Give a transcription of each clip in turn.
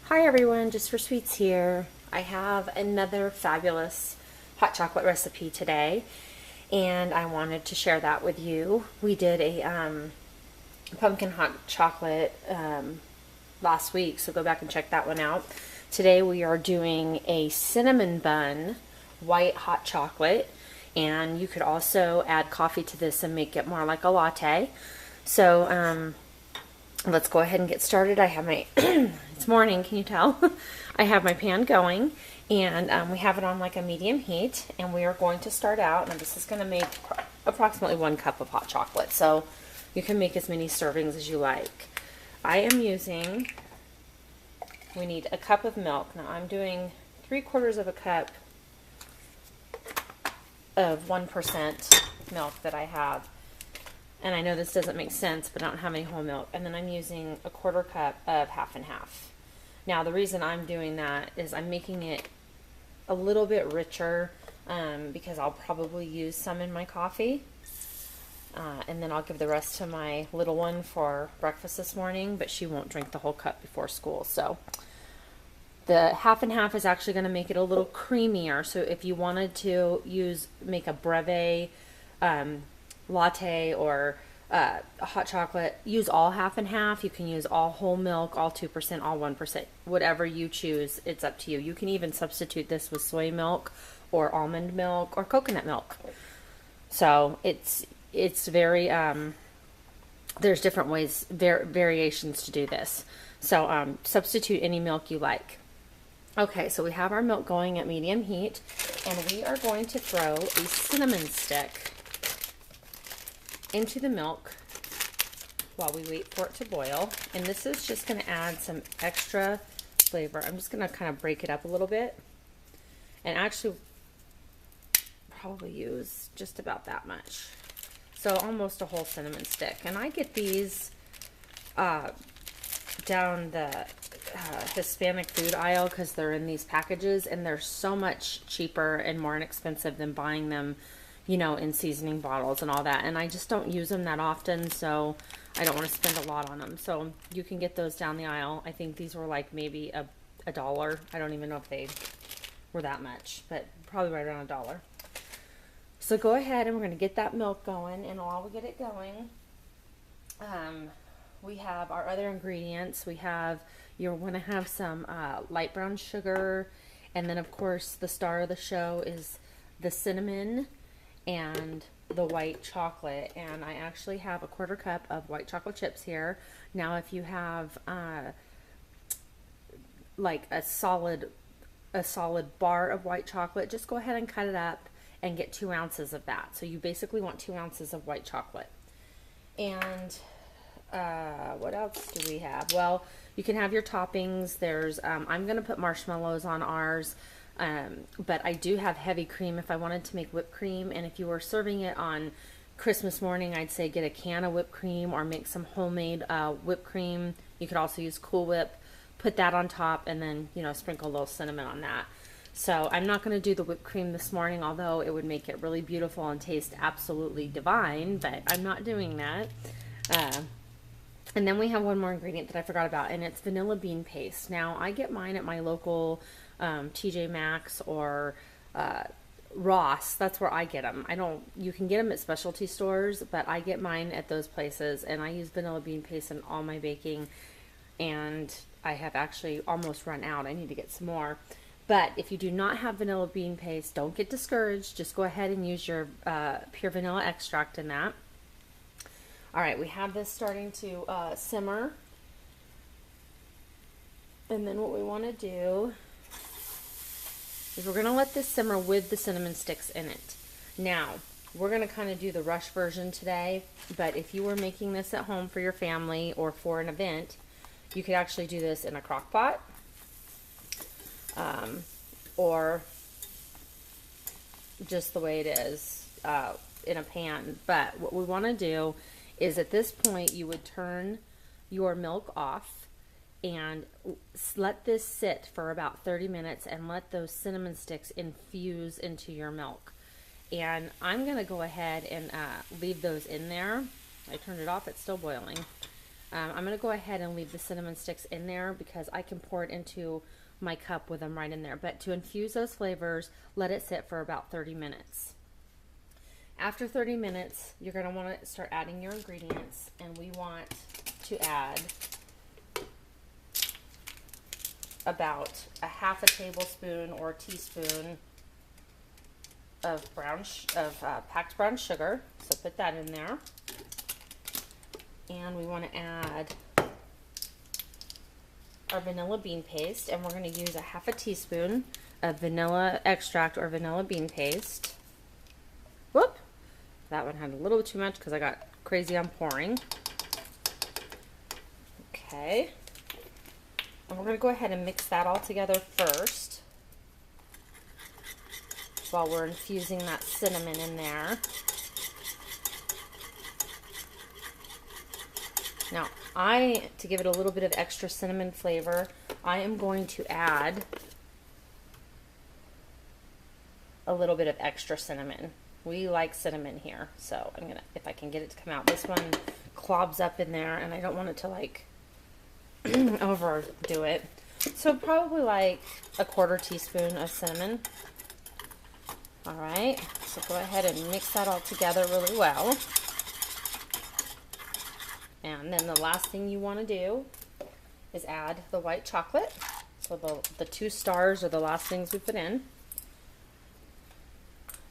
Hi everyone, Jus4SweetZ here. I have another fabulous hot chocolate recipe today, and I wanted to share that with you. We did a pumpkin hot chocolate last week, so go back and check that one out. Today we are doing a cinnamon bun white hot chocolate, and you could also add coffee to this and make it more like a latte. So let's go ahead and get started. I have my, it's morning, can you tell? I have my pan going, and we have it on like a medium heat, and we are going to start out, and this is going to make approximately 1 cup of hot chocolate, so you can make as many servings as you like. I am using, we need a cup of milk. Now I'm doing 3/4 of a cup of 1% milk that I have. And I know this doesn't make sense, but I don't have any whole milk. And then I'm using a 1/4 cup of half and half. Now the reason I'm doing that is I'm making it a little bit richer because I'll probably use some in my coffee. And then I'll give the rest to my little one for breakfast this morning, but she won't drink the whole cup before school. So the half and half is actually going to make it a little creamier. So if you wanted to make a breve latte or a hot chocolate, use all half and half. You can use all whole milk, all 2%, all 1%, whatever you choose. It's up to you. You can even substitute this with soy milk or almond milk or coconut milk. So it's very there's different ways, variations to do this. So substitute any milk you like. Okay, so we have our milk going at medium heat, and we are going to throw a cinnamon stick into the milk while we wait for it to boil. And this is just going to add some extra flavor. I'm just going to kind of break it up a little bit, and actually probably use just about that much. So almost a whole cinnamon stick. And I get these down the Hispanic food aisle because they're in these packages, and they're so much cheaper and more inexpensive than buying them, you know, in seasoning bottles and all that. And I just don't use them that often, so I don't want to spend a lot on them. So you can get those down the aisle. I think these were like maybe a dollar. I don't even know if they were that much, but probably right around $1. So go ahead, and we're going to get that milk going. And while we get it going, we have our other ingredients. You're going to have some light brown sugar, and then of course the star of the show is the cinnamon and the white chocolate. And I actually have a 1/4 cup of white chocolate chips here. Now if you have like a solid bar of white chocolate, just go ahead and cut it up and get 2 ounces of that. So you basically want 2 ounces of white chocolate. And what else do we have? Well, you can have your toppings. There's I'm gonna put marshmallows on ours, but I do have heavy cream if I wanted to make whipped cream. And if you were serving it on Christmas morning, I'd say get a can of whipped cream or make some homemade whipped cream. You could also use Cool Whip, put that on top, and then, you know, sprinkle a little cinnamon on that. So I'm not going to do the whipped cream this morning, although it would make it really beautiful and taste absolutely divine, but I'm not doing that. And then we have one more ingredient that I forgot about, and it's vanilla bean paste. Now, I get mine at my local TJ Maxx or Ross. That's where I get them. You can get them at specialty stores, but I get mine at those places, and I use vanilla bean paste in all my baking, and I have actually almost run out. I need to get some more. But if you do not have vanilla bean paste, don't get discouraged. Just go ahead and use your pure vanilla extract in that. All right, we have this starting to simmer. And then what we want to do is we're going to let this simmer with the cinnamon sticks in it. Now, we're going to kind of do the rush version today, but if you were making this at home for your family or for an event, you could actually do this in a crock pot. Or just the way it is in a pan. But what we want to do is at this point you would turn your milk off and let this sit for about 30 minutes and let those cinnamon sticks infuse into your milk. And I'm going to go ahead and leave those in there. I turned it off, it's still boiling. I'm going to go ahead and leave the cinnamon sticks in there because I can pour it into my cup with them right in there. But to infuse those flavors, let it sit for about 30 minutes. After 30 minutes, you're going to want to start adding your ingredients, and we want to add about a half a tablespoon or a teaspoon of packed brown sugar. So put that in there. And we want to add our vanilla bean paste, and we're going to use a half a teaspoon of vanilla extract or vanilla bean paste. Whoop! That one had a little bit too much because I got crazy on pouring. Okay. And we're going to go ahead and mix that all together first while we're infusing that cinnamon in there. Now, to give it a little bit of extra cinnamon flavor, I am going to add a little bit of extra cinnamon. We like cinnamon here, so I'm gonna, if I can get it to come out. This one clobs up in there, and I don't want it to like overdo it. So probably like a quarter teaspoon of cinnamon. All right, so go ahead and mix that all together really well. And then the last thing you want to do is add the white chocolate. So the 2 stars are the last things we put in.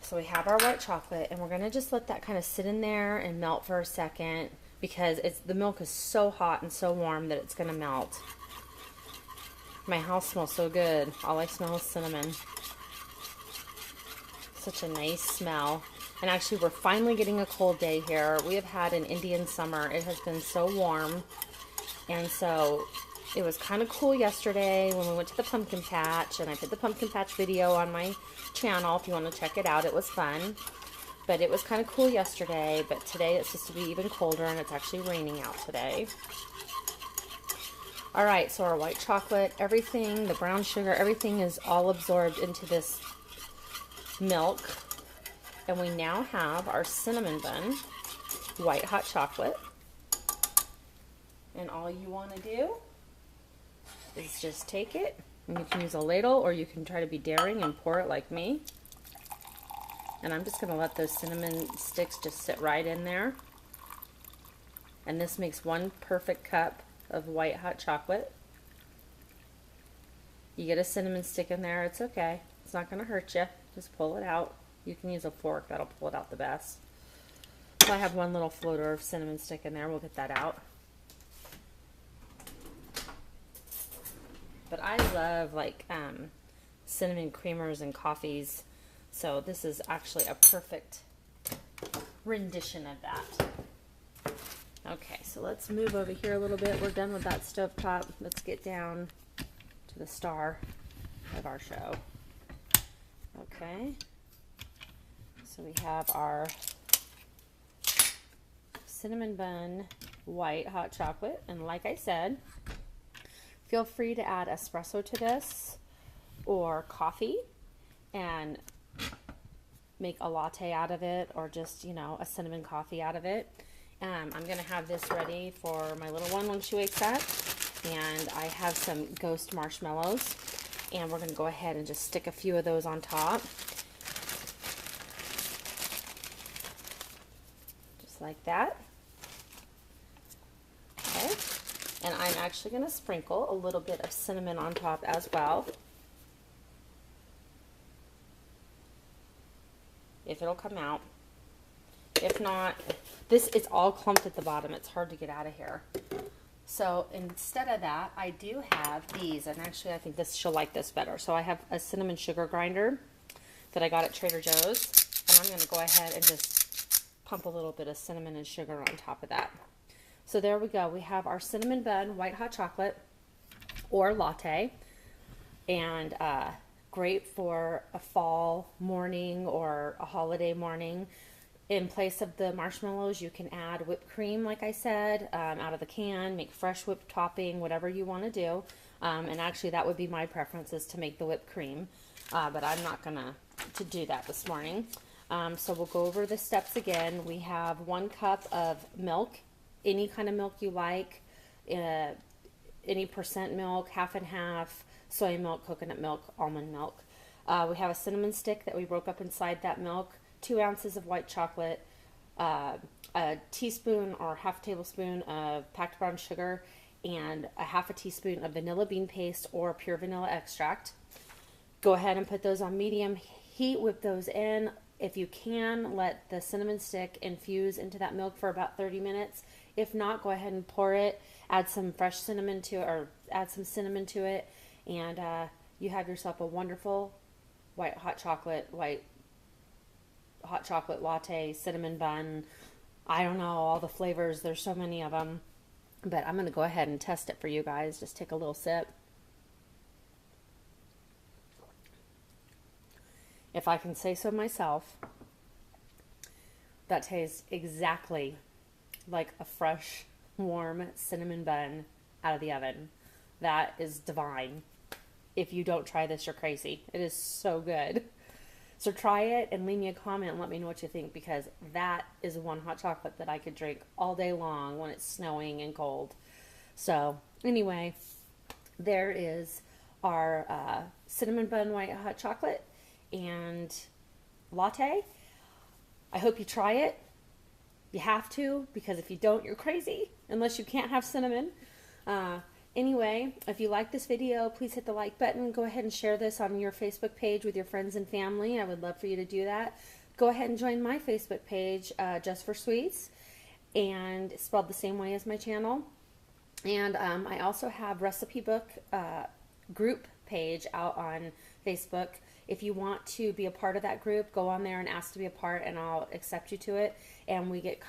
So we have our white chocolate, and we're going to just let that kind of sit in there and melt for a second, because the milk is so hot and so warm that it's going to melt. My house smells so good. All I smell is cinnamon. Such a nice smell. And actually, we're finally getting a cold day here. We have had an Indian summer. It has been so warm. And so it was kind of cool yesterday when we went to the pumpkin patch, and I put the pumpkin patch video on my channel if you want to check it out. It was fun. But it was kind of cool yesterday, but today it's supposed to be even colder, and it's actually raining out today. All right, so our white chocolate, everything, the brown sugar, everything is all absorbed into this milk. And we now have our cinnamon bun, white hot chocolate. And all you want to do is just take it, and you can use a ladle, or you can try to be daring and pour it like me. And I'm just going to let those cinnamon sticks just sit right in there. And this makes one perfect cup of white hot chocolate. You get a cinnamon stick in there, it's okay. It's not going to hurt you. Just pull it out. You can use a fork, that'll pull it out the best. So I have one little floater of cinnamon stick in there. We'll get that out. But I love like cinnamon creamers and coffees. So this is actually a perfect rendition of that. Okay, so let's move over here a little bit. We're done with that stovetop. Let's get down to the star of our show. Okay. So we have our cinnamon bun white hot chocolate. And like I said, feel free to add espresso to this or coffee and make a latte out of it, or just, you know, a cinnamon coffee out of it. I'm going to have this ready for my little one when she wakes up. And I have some ghost marshmallows, and we're going to go ahead and just stick a few of those on top. Just like that. Okay. And I'm actually going to sprinkle a little bit of cinnamon on top as well, if it'll come out. If not, this is all clumped at the bottom. It's hard to get out of here. So instead of that, I do have these, and actually I think she'll like this better. So I have a cinnamon sugar grinder that I got at Trader Joe's, and I'm going to go ahead and just pump a little bit of cinnamon and sugar on top of that. So there we go. We have our cinnamon bun white hot chocolate or latte, and great for a fall morning or a holiday morning. In place of the marshmallows, you can add whipped cream, like I said, out of the can. Make fresh whipped topping, whatever you want to do. And actually, that would be my preference, is to make the whipped cream. But I'm not going to do that this morning. So we'll go over the steps again. We have 1 cup of milk, any kind of milk you like. any percent milk, half and half, soy milk, coconut milk, almond milk. We have a cinnamon stick that we broke up inside that milk, 2 ounces of white chocolate, a teaspoon or half tablespoon of packed brown sugar, and a half a teaspoon of vanilla bean paste or pure vanilla extract. Go ahead and put those on medium heat, whip those in. If you can, let the cinnamon stick infuse into that milk for about 30 minutes. If not, go ahead and pour it, add some fresh cinnamon to it, or add some cinnamon to it, and you have yourself a wonderful hot chocolate latte, cinnamon bun. I don't know all the flavors. There's so many of them. But I'm going to go ahead and test it for you guys. Just take a little sip. If I can say so myself, that tastes exactly like a fresh, warm cinnamon bun out of the oven. That is divine. If you don't try this, you're crazy. It is so good. So try it and leave me a comment and let me know what you think, because that is one hot chocolate that I could drink all day long when it's snowing and cold. So anyway, there is our cinnamon bun white hot chocolate and latte. I hope you try it. You have to, because if you don't, you're crazy, unless you can't have cinnamon. Anyway, if you like this video, please hit the like button. Go ahead and share this on your Facebook page with your friends and family. I would love for you to do that. Go ahead and join my Facebook page, Jus4SweetZ, and it's spelled the same way as my channel. And I also have recipe book group page out on Facebook. If you want to be a part of that group, go on there and ask to be a part, and I'll accept you to it. And we get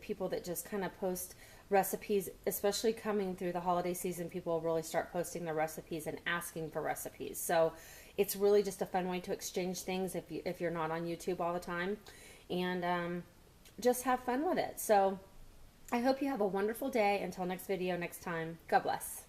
people that just kind of post recipes, especially coming through the holiday season. People really start posting their recipes and asking for recipes. So it's really just a fun way to exchange things if you're not on YouTube all the time, and just have fun with it. So I hope you have a wonderful day. Until next video, next time, God bless.